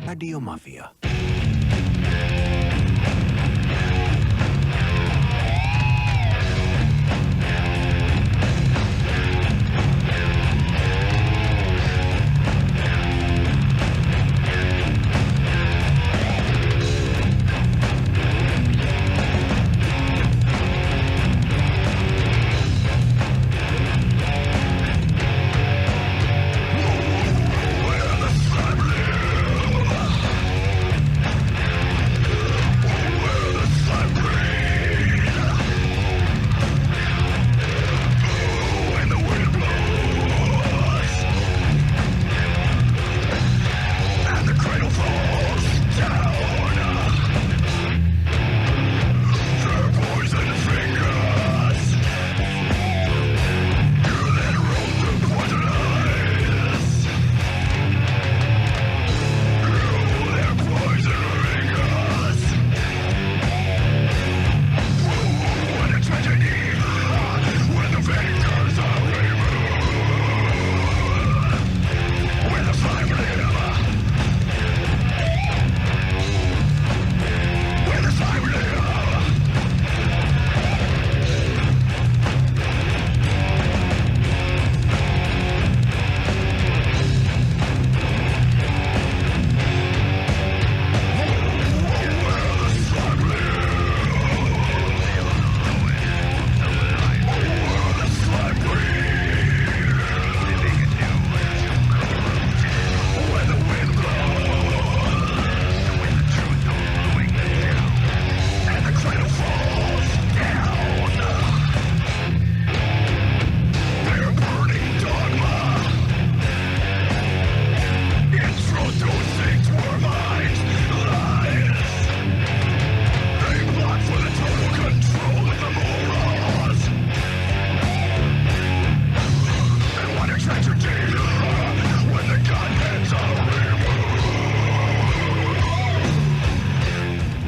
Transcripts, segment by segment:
Radiomafia.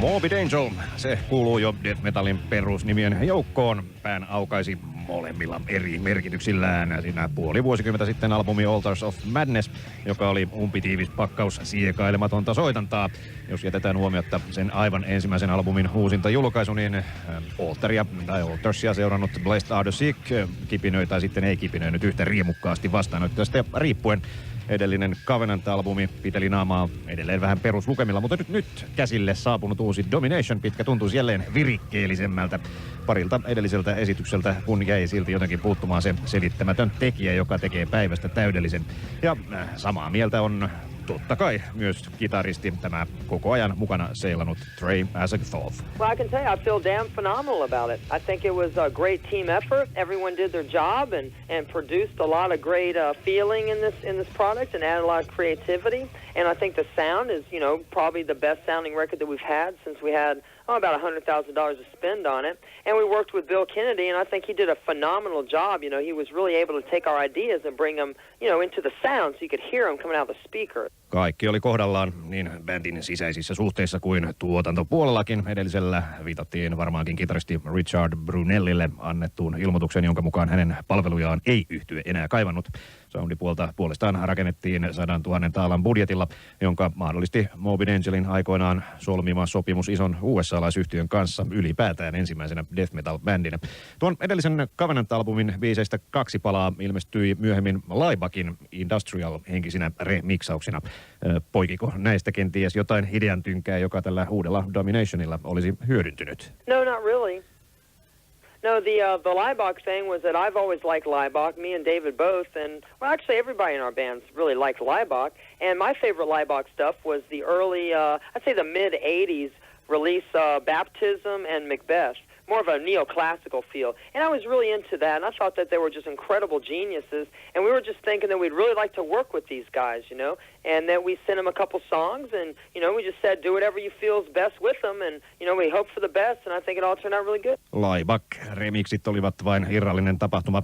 Morbid Angel, se kuuluu jo death metalin perusnimien joukkoon. Pään aukaisi molemmilla eri merkityksillään siinä puoli vuosikymmentä sitten albumi Altars of Madness, joka oli umpitiivis pakkaus siekailematonta soitantaa. Jos jätetään huomiotta sen aivan ensimmäisen albumin uusinta julkaisu, niin Altarsia seurannut Blessed Are the Sick kipinöi tai sitten ei kipinöinyt yhtä riemukkaasti vastaanottajasta riippuen. Edellinen Covenant-albumi piteli naamaa edelleen vähän peruslukemilla, mutta nyt käsille saapunut uusi Domination pitkä tuntuisi jälleen virikkeellisemmältä. Parilta edelliseltä esitykseltä, kun jäi silti jotenkin puuttumaan se selittämätön tekijä, joka tekee päivästä täydellisen. Ja samaa mieltä on totta kai myös kitaristi, tämä koko ajan mukana seilannut Trey Azagthoth. Well, I can tell you, I feel damn phenomenal about it. I think it was a great team effort. Everyone did their job and produced a lot of great feeling in this product and added a lot of creativity. And I think the sound is, probably the best sounding record that we've had since we had about $100,000 to spend on it. And we worked with Bill Kennedy, and I think he did a phenomenal job. He was really able to take our ideas and bring them, into the sound so you could hear them coming out of the speaker. Kaikki oli kohdallaan niin bändin sisäisissä suhteissa kuin tuotantopuolellakin. Edellisellä viitattiin varmaankin kitaristi Richard Brunellille annettuun ilmoitukseen, jonka mukaan hänen palvelujaan ei yhtye enää kaivannut. Soundipuolta puolestaan rakennettiin 100 000 taalan budjetilla, jonka mahdollisti Morbid Angelin aikoinaan solmima sopimus ison USA-laisyhtiön kanssa ylipäätään ensimmäisenä death metal-bändinä. Tuon edellisen Covenant-albumin biiseistä 2 palaa ilmestyi myöhemmin Liebakin industrial-henkisinä remiksauksina. Poikiko näistä kenties jotain ideantynkää, joka tällä uudella Dominationilla olisi hyödyntynyt? No, not really. No, the Liebach thing was that I've always liked Liebach, me and David both, and well, actually everybody in our bands really liked Liebach. And my favorite Liebach stuff was the early, I'd say the mid-'80s release, Baptism and Macbeth. More of a neoclassical feel. And I was really into that, and I thought that they were just incredible geniuses, and we were just thinking that we'd really like to work with these guys, and that we sent them a couple songs, and, we just said, do whatever you feel's best with them, and, we hope for the best, and I think it all turned out really good. Liebach-remiksit olivat vain irrallinen tapahtuma.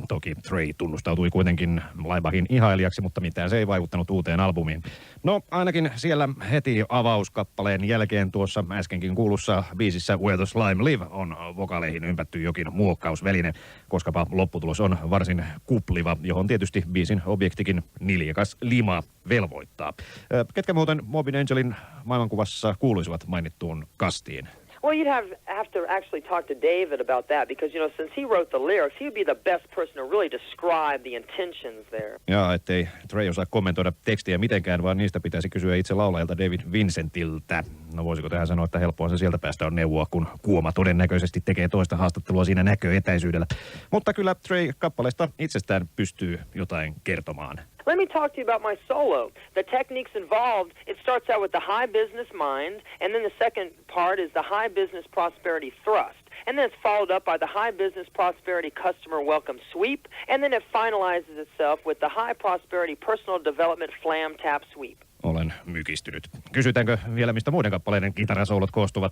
Toki Trey tunnustautui kuitenkin Liebachin ihailijaksi, mutta mitään se ei vaikuttanut uuteen albumiin. No, ainakin siellä heti avauskappaleen jälkeen tuossa äskenkin kuulussa biisissä Where the Slime Live on vokaaleihin ympätty jokin muokkausväline, koskapa lopputulos on varsin kupliva, johon tietysti biisin objektikin niljakas lima velvoittaa. Ketkä muuten Morbid Angelin maailmankuvassa kuuluisivat mainittuun kastiin? Well, you'd have to actually talk to David about that because, since he wrote the lyrics, he would be the best person to really describe the intentions there. Ja ettei Trey osaa kommentoida tekstiä mitenkään, vaan niistä pitäisi kysyä itse laulajalta David Vincentiltä. No voisiko tähän sanoa, että helppoa se sieltä päästä on neuvoa, kun Kuoma todennäköisesti tekee toista haastattelua siinä näköetäisyydellä. Mutta kyllä Trey-kappaleesta itsestään pystyy jotain kertomaan. Let me talk to you about my solo. The techniques involved, it starts out with the high business mind, and then the second part is the high business prosperity thrust. And then it's followed up by the high business prosperity customer welcome sweep, and then it finalizes itself with the high prosperity personal development flam tap sweep. Olen mykistynyt. Kysytäänkö vielä, mistä muiden kappaleiden kitarasoolot koostuvat?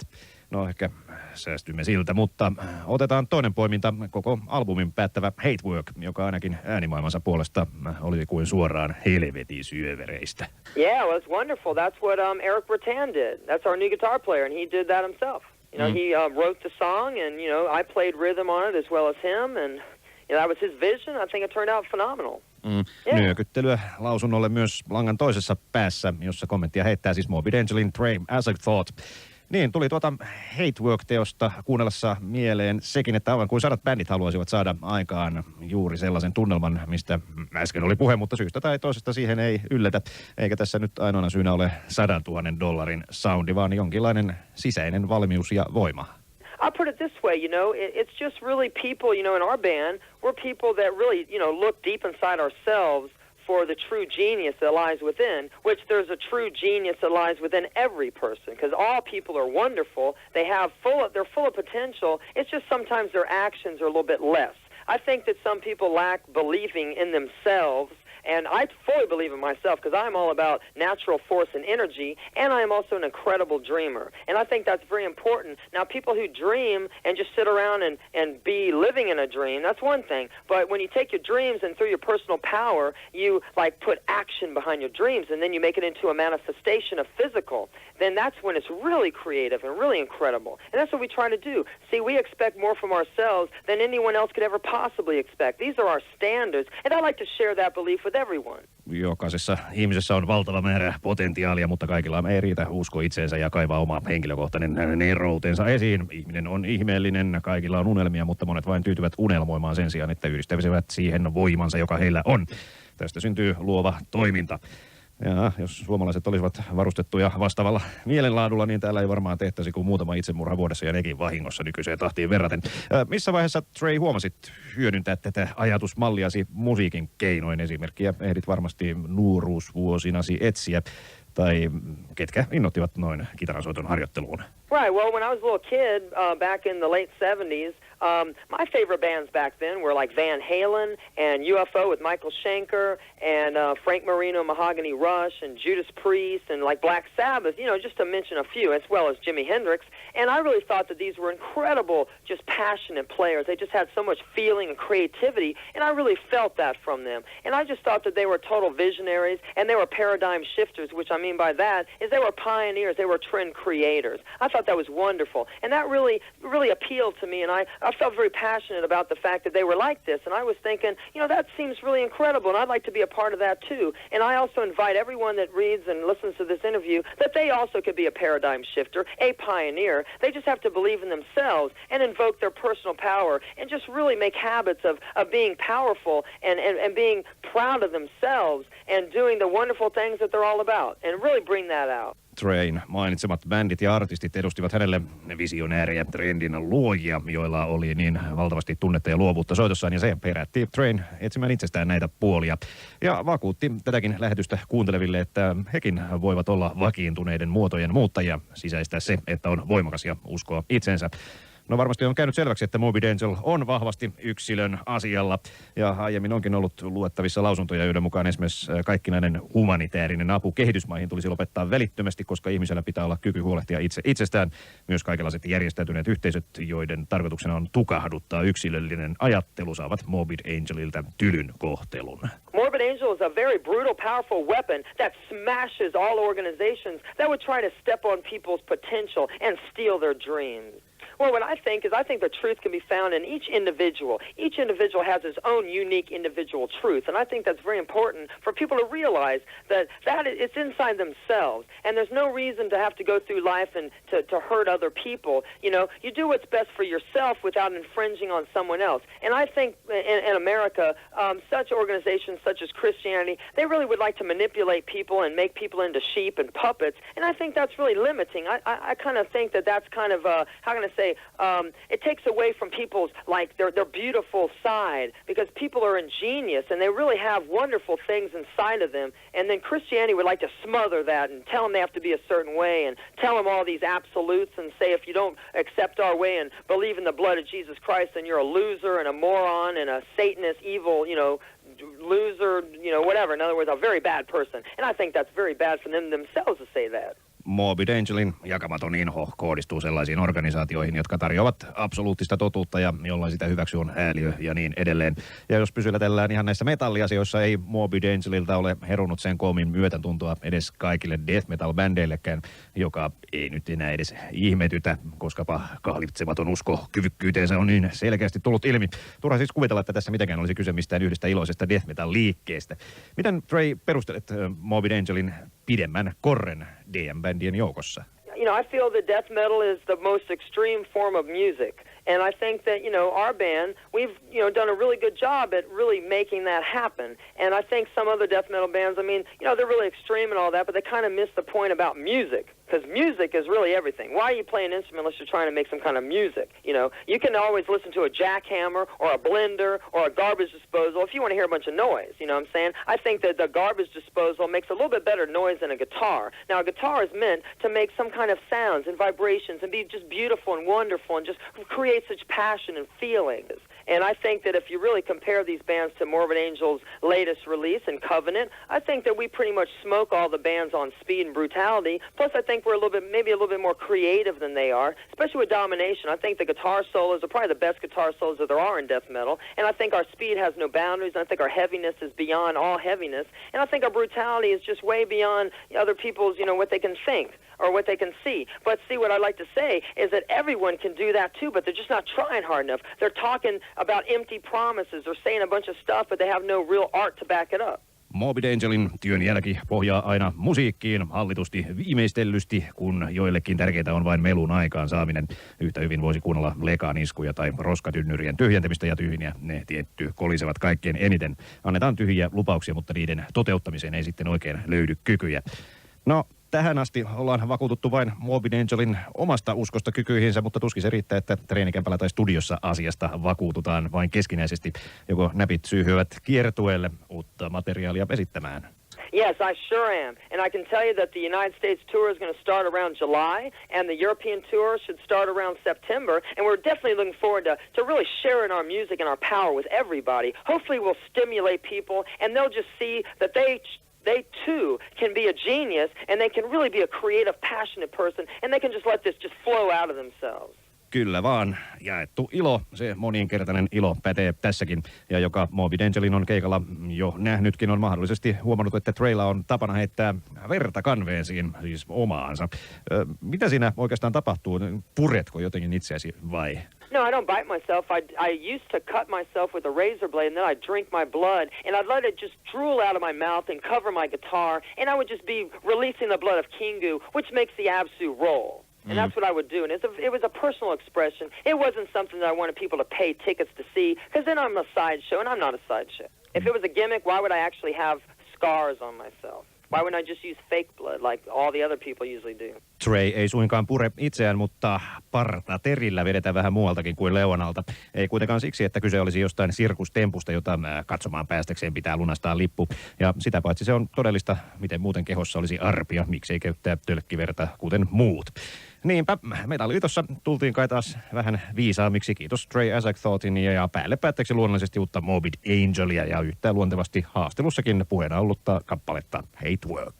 No ehkä säästymme siltä, mutta otetaan toinen poiminta, koko albumin päättävä Hate Work, joka ainakin äänimaailmansa puolesta oli kuin suoraan helvetin syövereistä. Yeah, well, it's wonderful. That's what Eric Rattan did. That's our new guitar player, and he did that himself. He wrote the song, and, I played rhythm on it as well as him, and that was his vision. I think it turned out phenomenal. Nyökyttelyä lausunnolle myös langan toisessa päässä, jossa kommenttia heittää siis Morbid Angelin Trey Azagthoth. Niin, tuli Hate Work-teosta kuunnellessa mieleen sekin, että aivan kuin 100 bändit haluaisivat saada aikaan juuri sellaisen tunnelman, mistä äsken oli puhe, mutta syystä tai toisesta siihen ei yllätä. Eikä tässä nyt ainoana syynä ole $100,000 soundi, vaan jonkinlainen sisäinen valmius ja voima. I'll put it this way, it's just really people, in our band, we're people that really, look deep inside ourselves for the true genius that lies within, which there's a true genius that lies within every person, because all people are wonderful. They're full of potential. It's just sometimes their actions are a little bit less. I think that some people lack believing in themselves. And I fully believe in myself because I'm all about natural force and energy, and I am also an incredible dreamer. And I think that's very important. Now, people who dream and just sit around and be living in a dream, that's one thing. But when you take your dreams and through your personal power, you put action behind your dreams, and then you make it into a manifestation of physical, then that's when it's really creative and really incredible. And that's what we try to do. See, we expect more from ourselves than anyone else could ever possibly expect. These are our standards, and I like to share that belief with everyone. Jokaisessa ihmisessä on valtava määrä potentiaalia, mutta kaikilla ei riitä usko itseensä ja kaivaa oma henkilökohtainen neroutensa esiin. Ihminen on ihmeellinen, kaikilla on unelmia, mutta monet vain tyytyvät unelmoimaan sen sijaan, että yhdistäisivät siihen voimansa, joka heillä on. Tästä syntyy luova toiminta. Ja jos suomalaiset olisivat varustettuja vastaavalla mielenlaadulla, niin täällä ei varmaan tehtäisi kuin muutama itsemurha vuodessa ja nekin vahingossa nykyiseen tahtiin verraten. Missä vaiheessa, Trey, huomasit hyödyntää tätä ajatusmalliasi musiikin keinoin? Esimerkkiä ehdit varmasti nuoruusvuosinasi etsiä. Tai ketkä innoittivat noin kitarasoiton harjoitteluun? Right, well, when I was a little kid, back in the late 70s, my favorite bands back then were like Van Halen and UFO with Michael Schenker and Frank Marino, Mahogany Rush and Judas Priest and like Black Sabbath, just to mention a few, as well as Jimi Hendrix. And I really thought that these were incredible, just passionate players. They just had so much feeling and creativity, and I really felt that from them. And I just thought that they were total visionaries and they were paradigm shifters, which I mean by that is they were pioneers, they were trend creators. I thought that was wonderful, and that really, really appealed to me, and I felt very passionate about the fact that they were like this, and I was thinking, that seems really incredible, and I'd like to be a part of that too. And I also invite everyone that reads and listens to this interview that they also could be a paradigm shifter, a pioneer. They just have to believe in themselves and invoke their personal power and just really make habits of being powerful and being proud of themselves and doing the wonderful things that they're all about, and really bring that out. Treyn mainitsemat bändit ja artistit edustivat hänelle visionäärejä, trendin luojia, joilla oli niin valtavasti tunnetta ja luovuutta soitossaan, ja se herätti Treyn etsimään itsestään näitä puolia. Ja vakuutti tätäkin lähetystä kuunteleville, että hekin voivat olla vakiintuneiden muotojen muuttajia, sisäistää se, että on voimakas ja uskoo itsensä. No varmasti on käynyt selväksi, että Morbid Angel on vahvasti yksilön asialla, ja aiemmin onkin ollut luettavissa lausuntoja, joiden mukaan esimerkiksi kaikkinainen humanitaarinen apu kehitysmaihin tulisi lopettaa välittömästi, koska ihmisellä pitää olla kyky huolehtia itsestään. Myös kaikenlaiset järjestäytyneet yhteisöt, joiden tarkoituksena on tukahduttaa yksilöllinen ajattelu, saavat Morbid Angelilta tylyn kohtelun. Morbid Angel is a very brutal, powerful weapon that smashes all organizations that would try to step on people's potential and steal their dreams. Well, what I think is I think the truth can be found in each individual. Each individual has his own unique individual truth, and I think that's very important for people to realize that it's inside themselves, and there's no reason to have to go through life and to hurt other people. You know, you do what's best for yourself without infringing on someone else. And I think in America, such organizations such as Christianity, they really would like to manipulate people and make people into sheep and puppets, and I think that's really limiting. I kind of think that's kind of, how can I say, it takes away from people's, like, their beautiful side, because people are ingenious, and they really have wonderful things inside of them, and then Christianity would like to smother that and tell them they have to be a certain way and tell them all these absolutes and say if you don't accept our way and believe in the blood of Jesus Christ, then you're a loser and a moron and a Satanist, evil, you know, loser, you know, whatever. In other words, a very bad person. And I think that's very bad for them themselves to say that. Morbid Angelin jakamaton inho kohdistuu sellaisiin organisaatioihin, jotka tarjoavat absoluuttista totuutta ja jollain sitä hyväksy on ääliö ja niin edelleen. Ja jos pysytellään ihan näissä metalliasioissa, ei Morbid Angelilta ole herunut sen koomin myötätuntoa edes kaikille death metal-bändeillekään, joka ei nyt enää edes ihmetytä, koskapa kahlitsematon usko kyvykkyyteensä on niin selkeästi tullut ilmi. Turha siis kuvitella, että tässä mitenkään olisi kyse mistään yhdestä iloisesta death metal-liikkeestä. Miten, Trey, perustelet Morbid Angelin pidemmän korren DM-bändien joukossa? You know, I feel that death metal is the most extreme form of music. And I think that, you know, our band, we've, you know, done a really good job at really making that happen. And I think some other death metal bands, I mean, you know, they're really extreme and all that, but they kind of miss the point about music. Because music is really everything. Why are you playing an instrument unless you're trying to make some kind of music? You know, you can always listen to a jackhammer or a blender or a garbage disposal if you want to hear a bunch of noise. You know what I'm saying? I think that the garbage disposal makes a little bit better noise than a guitar. Now, a guitar is meant to make some kind of sounds and vibrations and be just beautiful and wonderful and just create such passion and feelings. And I think that if you really compare these bands to Morbid Angel's latest release and Covenant, I think that we pretty much smoke all the bands on speed and brutality. Plus, I think we're maybe a little bit more creative than they are, especially with Domination. I think the guitar solos are probably the best guitar solos that there are in death metal. And I think our speed has no boundaries. And I think our heaviness is beyond all heaviness. And I think our brutality is just way beyond other people's, you know, what they can think or what they can see. But see, what I like to say is that everyone can do that too, but they're just not trying hard enough. They're talking about empty promises or saying a bunch of stuff, but they have no real art to back it up. Morbid Angelin työn jälki pohjaa aina musiikkiin hallitusti viimeistellysti, kun joillekin tärkeintä on vain melun aikaan saaminen. Yhtä hyvin voisi kuunnella lekaan iskuja tai roskatynnyrien tyhjentämistä ja tyhjiä. Ne tietty kolisevat kaikkein eniten. Annetaan tyhjiä lupauksia, mutta niiden toteuttamiseen ei sitten oikein löydy kykyjä. No, tähän asti ollaan vakuututtu vain Morbid Angelin omasta uskosta kykyihinsä, mutta tuskin se riittää, että treenikämpällä tai studiossa asiasta vakuututaan vain keskinäisesti. Joko näpit syyhyvät kiertueelle uutta materiaalia esittämään? Yes, I sure am. And I can tell you that the United States tour is going to start around July, and the European tour should start around September. And we're definitely looking forward to really sharing our music and our power with everybody. Hopefully we'll stimulate people, and they'll just see that they too can be a genius, and they can really be a creative, passionate person, and they can just let this just flow out of themselves. Kyllä vaan. Jaettu ilo, se moninkertainen ilo pätee tässäkin. Ja joka Morbid Angelin on keikalla jo nähnytkin, on mahdollisesti huomannut, että Treylla on tapana heittää verta kanveesiin, siis omaansa. Mitä siinä oikeastaan tapahtuu? Puretko jotenkin itseäsi vai? No, I don't bite myself. I used to cut myself with a razor blade, and then I'd drink my blood, and I'd let it just drool out of my mouth and cover my guitar, and I would just be releasing the blood of Kingu, which makes the Absu roll. And that's what I would do. And it was a personal expression. It wasn't something that I wanted people to pay tickets to see, because then I'm a sideshow, and I'm not a sideshow. If it was a gimmick, why would I actually have scars on myself? Why wouldn't I just use fake blood like all the other people usually do? Trey ei suinkaan pure itseään, mutta partaterillä vedetään vähän muualtakin kuin leuanalta. Ei kuitenkaan siksi, että kyse olisi jostain sirkustempusta, jota katsomaan päästäkseen pitää lunastaa lippu. Ja sitä paitsi se on todellista, miten muuten kehossa olisi arpia, miksei käyttää tölkkiverta kuten muut. Niinpä, Metalliliitossa tultiin kai taas vähän viisaammiksi, kiitos Trey Azakthtothin ja päälle päätteeksi luonnollisesti uutta Morbid Angelia ja yhtä luontevasti haastelussakin puheena ollutta kappaletta Hate Work.